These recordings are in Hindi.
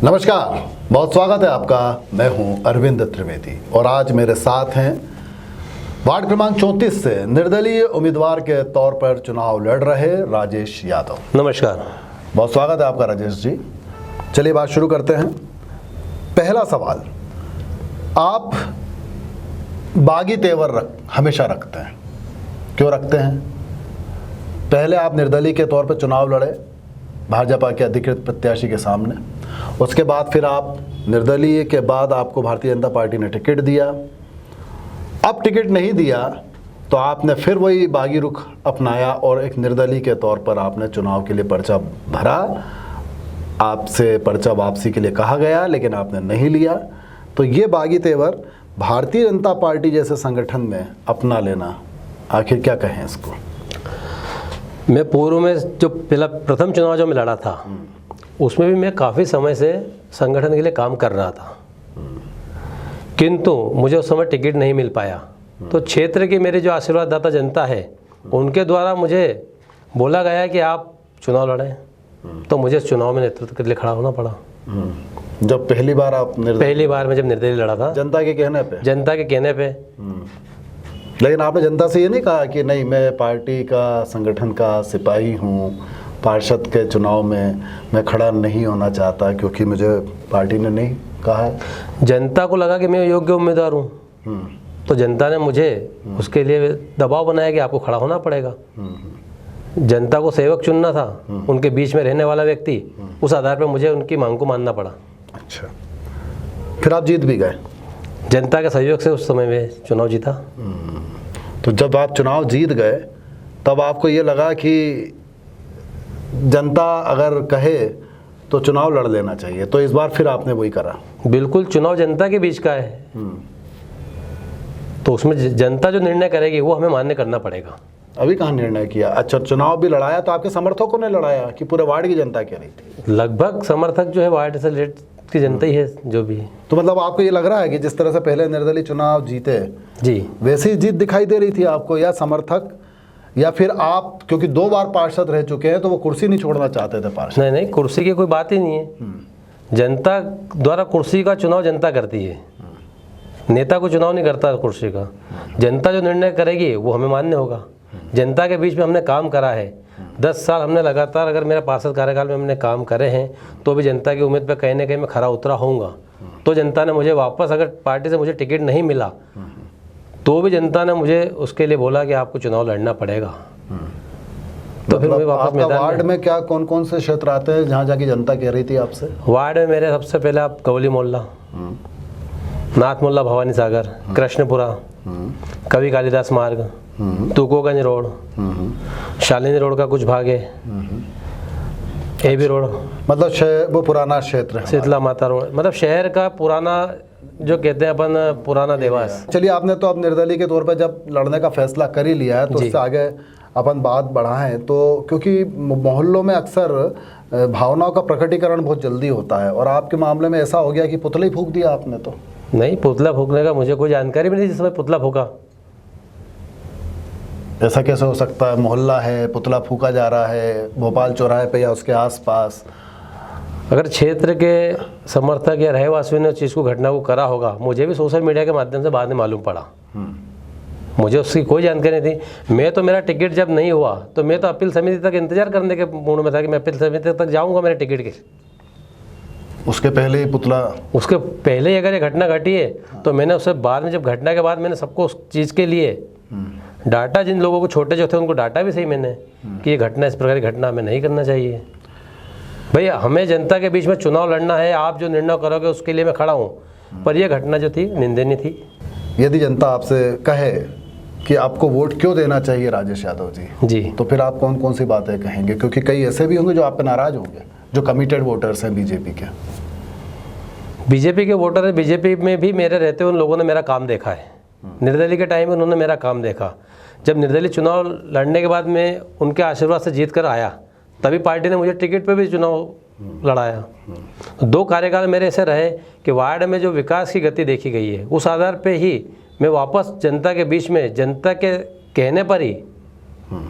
नमस्कार, बहुत स्वागत है आपका। मैं हूं अरविंद त्रिवेदी और आज मेरे साथ हैं वार्ड क्रमांक 34 से निर्दलीय उम्मीदवार के तौर पर चुनाव लड़ रहे राजेश यादव। नमस्कार, बहुत स्वागत है आपका राजेश जी। चलिए बात शुरू करते हैं। पहला सवाल, आप बागी तेवर हमेशा रखते हैं, क्यों रखते हैं? पहले आप निर्दलीय के तौर पर चुनाव लड़े भाजपा के अधिकृत प्रत्याशी के सामने, उसके बाद फिर आप निर्दलीय के बाद आपको भारतीय जनता पार्टी ने टिकट दिया। अब टिकट नहीं दिया तो आपने फिर वही बागी रुख अपनाया और एक निर्दलीय के तौर पर आपने चुनाव के लिए पर्चा भरा। आपसे पर्चा वापसी के लिए कहा गया लेकिन आपने नहीं लिया। तो ये बागी तेवर भारतीय जनता पार्टी जैसे संगठन में अपना लेना, आखिर क्या कहें इसको? मैं पूर्व में जो प्रथम चुनाव जो मैं लड़ा था उसमें भी मैं काफ़ी समय से संगठन के लिए काम कर रहा था, किंतु मुझे उस समय टिकट नहीं मिल पाया। तो क्षेत्र की मेरी जो आशीर्वाददाता जनता है उनके द्वारा मुझे बोला गया कि आप चुनाव लड़ें, तो मुझे इस चुनाव में नेतृत्व के लिए खड़ा होना पड़ा। जब पहली बार आप पहली बार मैं जब निर्दलीय लड़ा था, जनता के कहने पे लेकिन आपने जनता से ये नहीं कहा कि नहीं, मैं पार्टी का संगठन का सिपाही हूँ, पार्षद के चुनाव में मैं खड़ा नहीं होना चाहता क्योंकि मुझे पार्टी ने नहीं कहा है? जनता को लगा कि मैं योग्य उम्मीदवार हूँ, तो जनता ने मुझे उसके लिए दबाव बनाया कि आपको खड़ा होना पड़ेगा। जनता को सेवक चुनना था, उनके बीच में रहने वाला व्यक्ति, उस आधार पर मुझे उनकी मांग को मानना पड़ा। अच्छा, फिर आप जीत भी गए? जनता के सहयोग से उस समय में चुनाव जीता। तो जब आप चुनाव जीत गए तब आपको ये लगा कि जनता अगर कहे तो चुनाव लड़ लेना चाहिए, तो इस बार फिर आपने वही करा? बिल्कुल, चुनाव जनता के बीच का है, तो उसमें जनता जो निर्णय करेगी वो हमें मान्य करना पड़ेगा। अभी कहाँ निर्णय किया? अच्छा, चुनाव भी लड़ाया तो आपके समर्थकों ने लड़ाया कि पूरे वार्ड की जनता कह रही थी? लगभग समर्थक जो है वार्ड से लेट की जनता ही है जो भी। तो मतलब आपको ये लग रहा है कि जिस तरह से पहले निर्दलीय चुनाव जीते जी, वैसी ही जीत दिखाई दे रही थी आपको, या समर्थक, या फिर आप क्योंकि 2 बार पार्षद रह चुके हैं तो वो कुर्सी नहीं छोड़ना चाहते थे पार्षद? नहीं, कुर्सी की कोई बात ही नहीं है। जनता द्वारा कुर्सी का चुनाव जनता करती है, नेता को चुनाव नहीं करता कुर्सी का। जनता जो निर्णय करेगी वो हमें मान्य होगा। जनता के बीच में हमने काम करा है, 10 साल हमने लगातार, अगर मेरा पार्षद कार्यकाल में हमने काम करे हैं तो भी जनता की उम्मीद पर कहीं ना कहीं मैं खरा उतरा होऊंगा। तो जनता ने मुझे वापस, अगर पार्टी से मुझे टिकट नहीं मिला तो भी जनता ने मुझे उसके लिए बोला कि आपको चुनाव लड़ना पड़ेगा। तो फिर मैं वापस मैदान वार्ड में क्या कौन कौन से क्षेत्र आते हैं जहाँ जाके जनता कह रही थी आपसे? वार्ड में मेरे सबसे पहले आप कवली मोहल्ला, नाथ मोहल्ला, भवानी सागर, कृष्णपुरा, कवि कालिदास मार्ग, तुकोगंज रोड, शालिनी रोड का कुछ भाग है, एबी रोड, मतलब वो पुराना क्षेत्र है, शीतला माता रोड, मतलब शहर का पुराना जो कहते हैं अपन पुराना देवास। चलिए, आपने तो अब निर्दलीय के तौर पर जब लड़ने का फैसला कर ही लिया है तो उससे आगे अपन बात बढ़ाएं तो, क्योंकि मोहल्लों में अक्सर भावनाओं का प्रकटीकरण बहुत जल्दी होता है और आपके मामले में ऐसा हो गया कि पुतला ही फूंक दिया आपने। तो नहीं, पुतला फूंकने का मुझे कोई जानकारी भी नहीं जिस समय पुतला फूंका। ऐसा कैसे हो सकता है? मोहल्ला है, पुतला फूंका जा रहा है भोपाल चौराहे पे या उसके आसपास। अगर क्षेत्र के समर्थक या रहवासियों ने उस चीज़ को, घटना को करा होगा, मुझे भी सोशल मीडिया के माध्यम से बाद में मालूम पड़ा। मुझे उसकी कोई जानकारी नहीं थी। मैं तो, मेरा टिकट जब नहीं हुआ तो मैं तो अपील समिति तक इंतजार करने के मूड में था कि मैं अपील समिति तक जाऊंगा मेरे टिकट के। उसके पहले ही पुतला, उसके पहले ही अगर ये घटना घटी है तो मैंने उससे बाद में, जब घटना के बाद मैंने सबको उस चीज़ के लिए डाटा, जिन लोगों को छोटे जो थे उनको डाटा भी सही मैंने कि ये घटना, इस प्रकार की घटना हमें नहीं करना चाहिए। भैया, हमें जनता के बीच में चुनाव लड़ना है, आप जो निर्णय करोगे उसके लिए मैं खड़ा हूँ, पर यह घटना जो थी निंदनीय थी। यदि जनता आपसे कहे कि आपको वोट क्यों देना चाहिए राजेश यादव जी, तो फिर आप कौन कौन सी बातें कहेंगे? क्योंकि कई ऐसे भी होंगे जो आप पे नाराज होंगे, जो कमिटेड वोटर्स हैं बीजेपी के वोटर हैं। बीजेपी में भी मेरे रहते हुए उन लोगों ने मेरा काम देखा है। निर्दलीय के टाइम में उन्होंने मेरा काम देखा। जब निर्दलीय चुनाव लड़ने के बाद मैं उनके आशीर्वाद से जीत कर आया, तभी पार्टी ने मुझे टिकट पे भी चुनाव लड़ाया। 2 कार्यकाल मेरे ऐसे रहे कि वार्ड में जो विकास की गति देखी गई है, उस आधार पे ही मैं वापस जनता के बीच में, जनता के कहने पर ही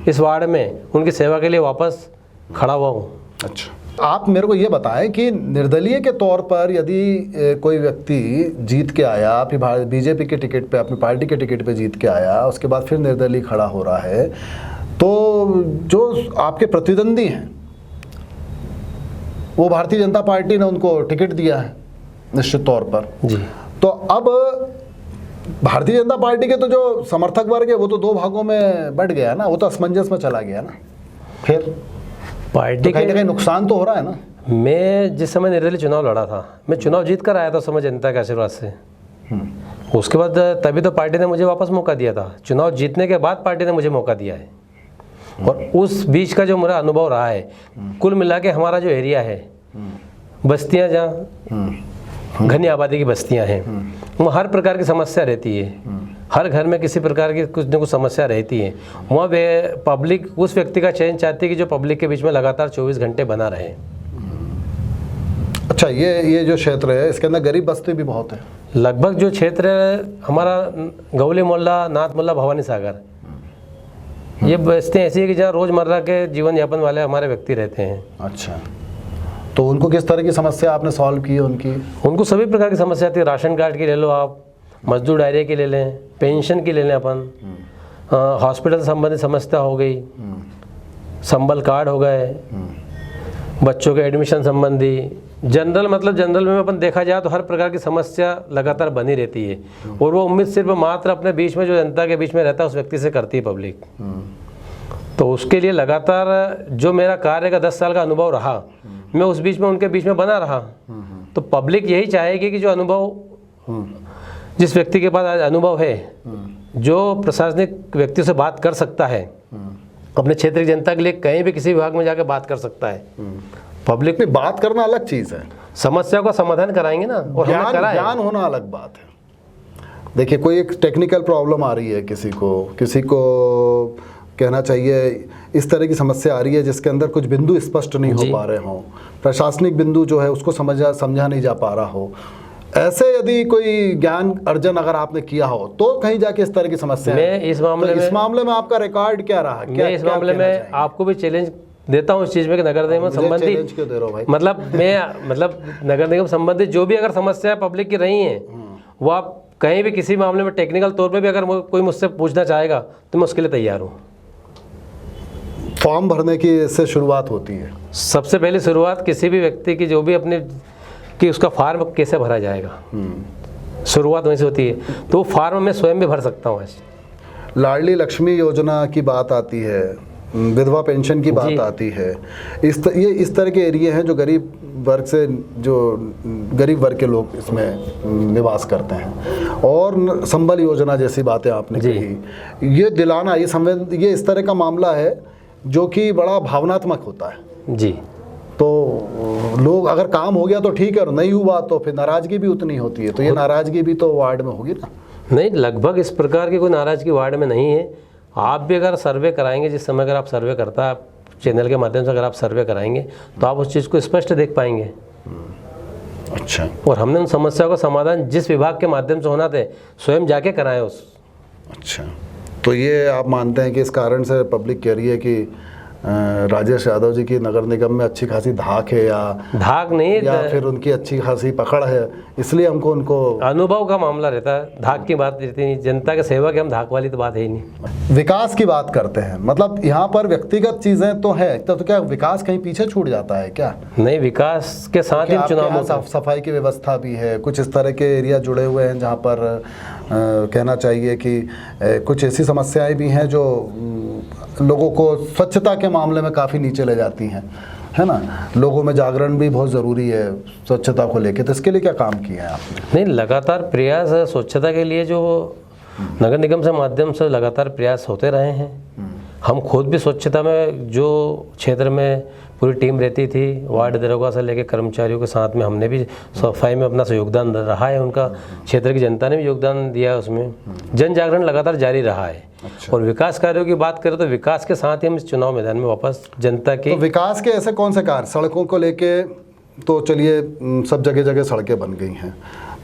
इस वार्ड में उनकी सेवा के लिए वापस खड़ा हुआ हूँ। अच्छा। आप मेरे को ये बताएं कि निर्दलीय के तौर पर यदि कोई व्यक्ति जीत के आया, आपकी बीजेपी के टिकट पे, अपनी पार्टी के टिकट पे जीत के आया, उसके बाद फिर निर्दलीय खड़ा हो रहा है, तो जो आपके प्रतिद्वंदी हैं वो भारतीय जनता पार्टी ने उनको टिकट दिया है निश्चित तौर पर जी। तो अब भारतीय जनता पार्टी के तो जो समर्थक वर्ग है वो तो दो भागों में बंट गया ना, वो तो असमंजस में चला गया ना। फिर पार्टी कहीं ना कहीं नुकसान तो हो रहा है ना। मैं जिस समय निर्दलीय चुनाव लड़ा था, मैं चुनाव जीत कर आया था उस समय जनता के आशीर्वाद से। उसके बाद तभी तो पार्टी ने मुझे वापस मौका दिया था। चुनाव जीतने के बाद पार्टी ने मुझे मौका दिया है, और उस बीच का जो मेरा अनुभव रहा है, कुल मिला के हमारा जो एरिया है, बस्तियां जहाँ घनी आबादी की बस्तियां हैं, वहाँ हर प्रकार की समस्या रहती है। हर घर में किसी प्रकार की कुछ न कुछ समस्या रहती है। वहाँ पब्लिक उस व्यक्ति का चयन चाहती है कि जो पब्लिक के बीच में लगातार 24 घंटे बना रहे। अच्छा, ये जो क्षेत्र है इसके अंदर गरीब बस्ती भी बहुत है। लगभग जो क्षेत्र है हमारा गौली मोहल्ला, नाथ मोहल्ला, भवानी सागर, ये बस्तियाँ ऐसी है कि जहाँ रोज़मर्रा के जीवन यापन वाले हमारे व्यक्ति रहते हैं। अच्छा, तो उनको किस तरह की समस्या आपने सॉल्व की है उनकी? उनको सभी प्रकार की समस्या आती है। राशन कार्ड की ले लो आप, मजदूर डायरे की ले लें, पेंशन की ले लें अपन, हॉस्पिटल संबंधित समस्या हो गई, संबल कार्ड हो गए, बच्चों के एडमिशन संबंधी, जनरल मतलब जनरल में अपन देखा जाए तो हर प्रकार की समस्या लगातार बनी रहती है। और वो उम्मीद सिर्फ मात्र अपने बीच में जो जनता के बीच में रहता है उस व्यक्ति से करती है पब्लिक। तो उसके लिए लगातार जो मेरा कार्य का 10 साल का अनुभव रहा, मैं उस बीच में उनके बीच में बना रहा। तो पब्लिक यही चाहेगी कि जो अनुभव जिस व्यक्ति के पास आज अनुभव है, जो प्रशासनिक व्यक्तियों से बात कर सकता है, अपने क्षेत्र की जनता के लिए कहीं भी किसी विभाग में जाकर बात कर सकता है। पब्लिक में बात करना अलग चीज़ है, समस्या का समाधान कराएंगे ना, और ज्ञान होना अलग बात है। देखिए, कोई एक टेक्निकल प्रॉब्लम आ रही है, किसी को कहना चाहिए इस तरह की समस्या आ रही है जिसके अंदर कुछ बिंदु स्पष्ट नहीं हो पा रहे हों, प्रशासनिक बिंदु जो है उसको समझा नहीं जा पा रहा हो, ऐसे यदि कोई ज्ञान अर्जन अगर आपने किया हो तो कहीं जाके इस तरह की समस्या मैं इस मामले में आपका रिकॉर्ड क्या रहा? मैं इस मामले में आपको भी चैलेंज देता हूँ इस चीज़ में कि नगर निगम संबंधी, क्यों दे रहा हूं भाई? मतलब नगर निगम संबंधित जो भी अगर समस्या पब्लिक की रही हैं, वो आप कहीं भी किसी मामले में टेक्निकल तौर पे भी अगर कोई मुझसे पूछना चाहेगा तो मैं उसके लिए तैयार हूँ। फॉर्म भरने की इससे शुरुआत होती है। सबसे पहले शुरुआत किसी भी व्यक्ति की जो भी अपने कि उसका फार्म कैसे भरा जाएगा, शुरुआत वहीं से होती है। तो वो फार्म मैं स्वयं भी भर सकता हूँ। लाडली लक्ष्मी योजना की बात आती है, विधवा पेंशन की बात आती है, ये इस तरह के एरिया हैं जो गरीब वर्ग के लोग इसमें निवास करते हैं। और संबल योजना जैसी बातें आपने कही, ये दिलाना, ये इस तरह का मामला है जो कि बड़ा भावनात्मक होता है जी। तो लोग अगर काम हो गया तो ठीक है, और नहीं हुआ तो फिर नाराज़गी भी उतनी होती है। तो ये नाराज़गी भी तो वार्ड में होगी ना? नहीं, लगभग इस प्रकार की कोई नाराज़गी वार्ड में नहीं है। आप भी अगर सर्वे कराएंगे, जिस समय अगर आप सर्वे करता है चैनल के माध्यम से अगर आप सर्वे कराएंगे तो आप उस चीज़ को स्पष्ट देख पाएंगे। अच्छा। और हमने उन समस्याओं का समाधान जिस विभाग के माध्यम से होना थे स्वयं जाके कराए उस। अच्छा, तो ये आप मानते हैं कि इस कारण से पब्लिक कह रही है कि राजेश यादव जी की नगर निगम में अच्छी खासी धाक है, या धाक नहीं, या फिर उनकी अच्छी खासी पकड़ है, इसलिए हमको उनको अनुभव का मामला रहता है, धाक की बात रहती नहीं। जनता के सेवा के हम धाक वाली तो बात है ही नहीं। विकास की बात करते हैं, मतलब यहाँ पर व्यक्तिगत चीज़ें तो है, तो क्या विकास कहीं पीछे छूट जाता है क्या? नहीं, विकास के साथ ही चुनाव, साफ सफाई की व्यवस्था भी है, कुछ इस तरह के एरिया जुड़े हुए हैं जहाँ पर कहना चाहिए कि कुछ ऐसी समस्याएं भी हैं जो लोगों को स्वच्छता के मामले में काफ़ी नीचे ले जाती हैं, है ना? लोगों में जागरण भी बहुत ज़रूरी है स्वच्छता को लेके, तो इसके लिए क्या काम किया है आपने? नहीं, लगातार प्रयास है स्वच्छता के लिए, जो नगर निगम से माध्यम से लगातार प्रयास होते रहे हैं। हम खुद भी स्वच्छता में जो क्षेत्र में पूरी टीम रहती थी, वार्ड दरोगा से लेकर कर्मचारियों के साथ में हमने भी सफाई में अपना योगदान रहा है, उनका क्षेत्र की जनता ने भी योगदान दिया है, उसमें जन जागरण लगातार जारी रहा है। अच्छा। और विकास कार्यों की बात करें तो विकास के साथ ही हम इस चुनाव मैदान में वापस जनता की, तो विकास के ऐसे कौन से कार्य? सड़कों को लेके तो चलिए सब जगह जगह सड़कें बन गई हैं,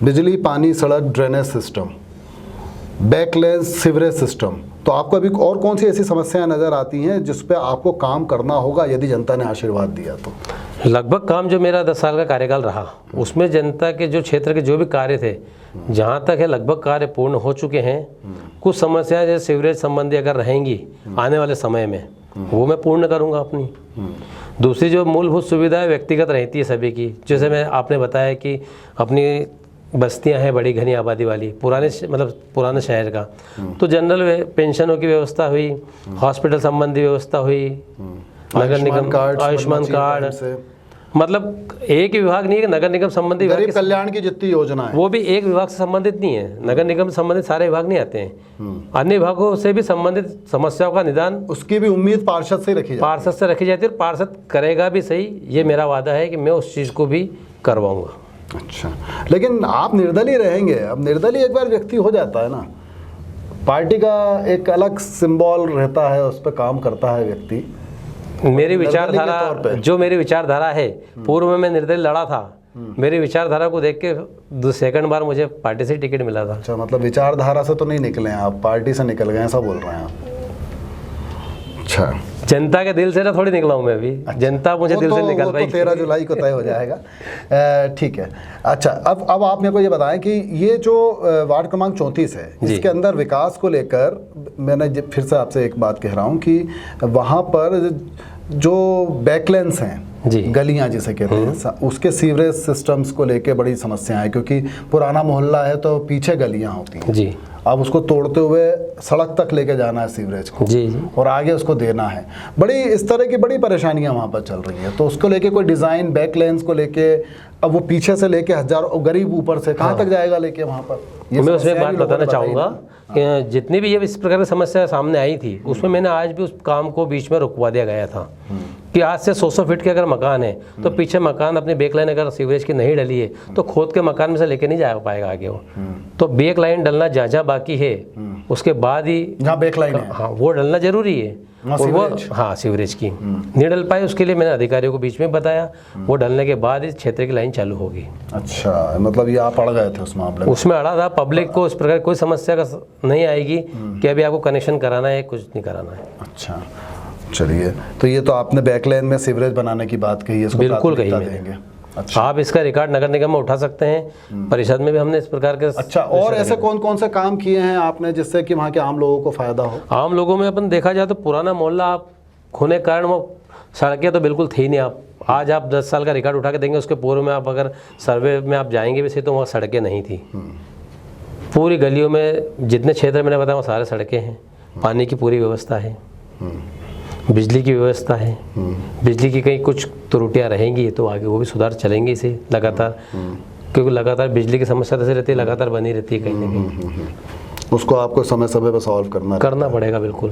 बिजली, पानी, सड़क, drainage system, backless sewerage system, तो आपको अभी और कौन सी ऐसी समस्याएं नज़र आती हैं जिस पे आपको काम करना होगा यदि जनता ने आशीर्वाद दिया तो? लगभग काम जो मेरा 10 साल का कार्यकाल रहा उसमें जनता के जो क्षेत्र के जो भी कार्य थे जहाँ तक है लगभग कार्य पूर्ण हो चुके हैं। कुछ समस्याएं जैसे सीवरेज संबंधी अगर रहेंगी आने वाले समय में वो मैं पूर्ण करूँगा अपनी। दूसरी जो मूलभूत सुविधाएं व्यक्तिगत रहती है सभी की, जैसे मैं आपने बताया कि अपनी बस्तियां हैं बड़ी घनी आबादी वाली मतलब पुराने शहर का, तो जनरल पेंशनों की व्यवस्था हुई, हॉस्पिटल संबंधी व्यवस्था हुई, नगर निगम आयुष्मान कार्ड, मतलब एक ही विभाग नहीं है, नगर निगम संबंधी गरीब कल्याण की जितनी योजना है वो भी एक विभाग से संबंधित नहीं है। नगर निगम से संबंधित सारे विभाग नहीं आते हैं, अन्य विभागों से भी संबंधित समस्याओं का निदान उसकी भी उम्मीद पार्षद से रखी जाती है और पार्षद करेगा भी सही। ये मेरा वादा है कि मैं उस चीज़ को भी करवाऊंगा। अच्छा, लेकिन आप निर्दलीय रहेंगे। अब निर्दलीय एक बार व्यक्ति हो जाता है ना, पार्टी का एक अलग सिंबल रहता है, उस पर काम करता है व्यक्ति। मेरी विचारधारा जो मेरी विचारधारा है, पूर्व में मैं निर्दलीय लड़ा था, मेरी विचारधारा को देख के सेकंड बार मुझे पार्टी से टिकट मिला था। अच्छा, मतलब विचारधारा से तो नहीं निकले हैं आप, पार्टी से निकल गए ऐसा बोल रहे हैं आप। अच्छा, जनता के दिल से ना थोड़ी निकला हूँ मैं अभी। अच्छा, जनता मुझे दिल से निकल रही है। 13 जुलाई को तय हो जाएगा। ठीक है। अच्छा, अब आप मेरे को ये बताएं कि ये जो वार्ड क्रमांक 34 है इसके अंदर विकास को लेकर मैंने फिर से आपसे एक बात कह रहा हूँ कि वहाँ पर जो बैकलेंस हैं जी, गलियां जिसे कहते हैं, उसके सीवरेज सिस्टम्स को लेके बड़ी समस्या है, क्योंकि पुराना मोहल्ला है तो पीछे गलियां होती हैं जी। अब उसको तोड़ते हुए सड़क तक लेके जाना है सीवरेज को जी जी, और आगे उसको देना है। बड़ी इस तरह की बड़ी परेशानियां वहाँ पर चल रही है, तो उसको लेके कोई डिज़ाइन बैक लेंस को लेके, अब वो पीछे से लेके हजारों गरीब ऊपर से कहाँ तक जाएगा लेके वहाँ पर। मैं उसमें एक बात बताना चाहूँगा कि जितनी भी ये इस प्रकार की समस्या सामने आई थी उसमें मैंने आज भी उस काम को बीच में रुकवा दिया गया था कि आज से 100 फीट के अगर मकान है तो पीछे मकान अपनी बेक लाइन अगर सीवरेज की नहीं डली है तो खोद के मकान में से लेके नहीं जा पाएगा आगे वो। तो बेक लाइन डलना जहाँ बाकी है उसके बाद ही जहाँ बेक लाइन है, हाँ वो डलना जरूरी है। और वो हाँ सीवरेज की नहीं डल पाए, उसके लिए मैंने अधिकारियों को बीच में बताया, वो डलने के बाद ही क्षेत्र की लाइन चालू होगी। अच्छा, मतलब ये आप अड़ गए थे उस मामले में? उसमें अड़ा था। पब्लिक को इस प्रकार कोई समस्या का नहीं आएगी कि अभी आपको कनेक्शन कराना है, कुछ नहीं कराना है। अच्छा, चलिए, तो ये तो आपने बैकलाइन में सीवरेज बनाने की बात कही है, इसको बिल्कुल कही देंगे। अच्छा, आप इसका रिकॉर्ड नगर निगम में उठा सकते हैं, परिषद में भी हमने इस प्रकार के। अच्छा, और ऐसे कौन कौन से काम किए हैं आपने जिससे कि वहाँ के आम लोगों को फायदा हो? आम लोगों में अपन देखा जाए तो पुराना मोहल्ला आप होने के कारण वो सड़कें तो बिल्कुल थी नहीं। आप आज आप 10 साल का रिकॉर्ड उठा के देंगे, उसके पूर्व में आप अगर सर्वे में आप जाएंगे वैसे तो वहाँ सड़कें नहीं थी। पूरी गलियों में जितने क्षेत्र मैंने बताया वो सारे सड़कें हैं, पानी की पूरी व्यवस्था है, बिजली की व्यवस्था है। बिजली की कहीं कुछ त्रुटियां रहेंगी तो आगे वो भी सुधार चलेंगे इसे लगातार, क्योंकि लगातार बिजली की समस्या तो रहती है, लगातार बनी रहती है कहीं ना कहीं। उसको आपको समय समय पर सॉल्व करना पड़ेगा बिल्कुल।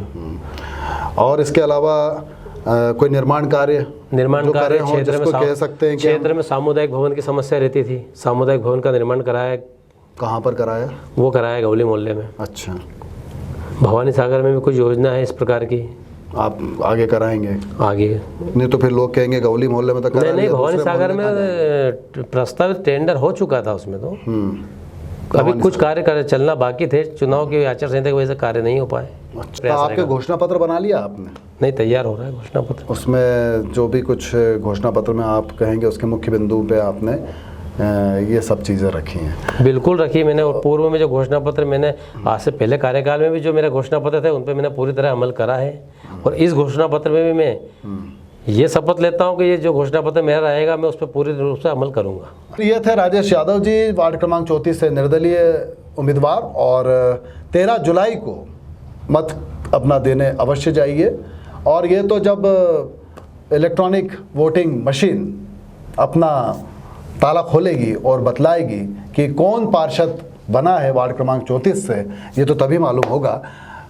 और इसके अलावा कोई निर्माण कार्य क्षेत्र में सामुदायिक भवन की समस्या रहती थी, सामुदायिक भवन का निर्माण कराया। कहाँ पर कराया? वो कराया गौली मोहल्ले में। अच्छा, भवानी सागर में भी कुछ योजना है इस प्रकार की, आप आगे कराएंगे? आगे नहीं तो फिर लोग कहेंगे गौली मोहल्ले में तो करा नहीं, भवानी सागर में प्रस्तावित टेंडर हो चुका था, उसमें तो अभी कुछ कार्य चलना बाकी थे, चुनाव की आचार संहिता की वजह से कार्य नहीं हो पाए। अच्छा, आपके घोषणा पत्र बना लिया आपने? नहीं, तैयार हो रहा है घोषणा पत्र। उसमें जो भी कुछ घोषणा पत्र में आप कहेंगे उसके मुख्य बिंदु पे आपने ये सब चीज़ें रखी हैं? बिल्कुल रखी मैंने, और पूर्व में जो घोषणा पत्र मैंने आज से पहले कार्यकाल में भी जो मेरे घोषणा पत्र थे उन पर मैंने पूरी तरह अमल करा है। और इस घोषणा पत्र में भी मैं ये शपथ लेता हूँ कि ये जो घोषणा पत्र मेरा रहेगा मैं उस पर पूरी रूप से अमल करूँगा। तो ये थे राजेश यादव जी, वार्ड क्रमांक 34 से निर्दलीय उम्मीदवार, और 13 जुलाई को मत अपना देने अवश्य जाइए। और ये तो जब इलेक्ट्रॉनिक वोटिंग मशीन अपना ताला खोलेगी और बतलाएगी कि कौन पार्षद बना है वार्ड क्रमांक 34 से, ये तो तभी मालूम होगा।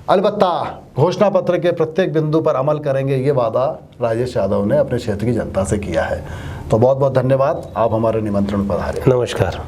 अलबत्ता घोषणा पत्र के प्रत्येक बिंदु पर अमल करेंगे, ये वादा राजेश यादव ने अपने क्षेत्र की जनता से किया है। तो बहुत बहुत धन्यवाद, आप हमारे निमंत्रण पर आ रहे हैं। नमस्कार।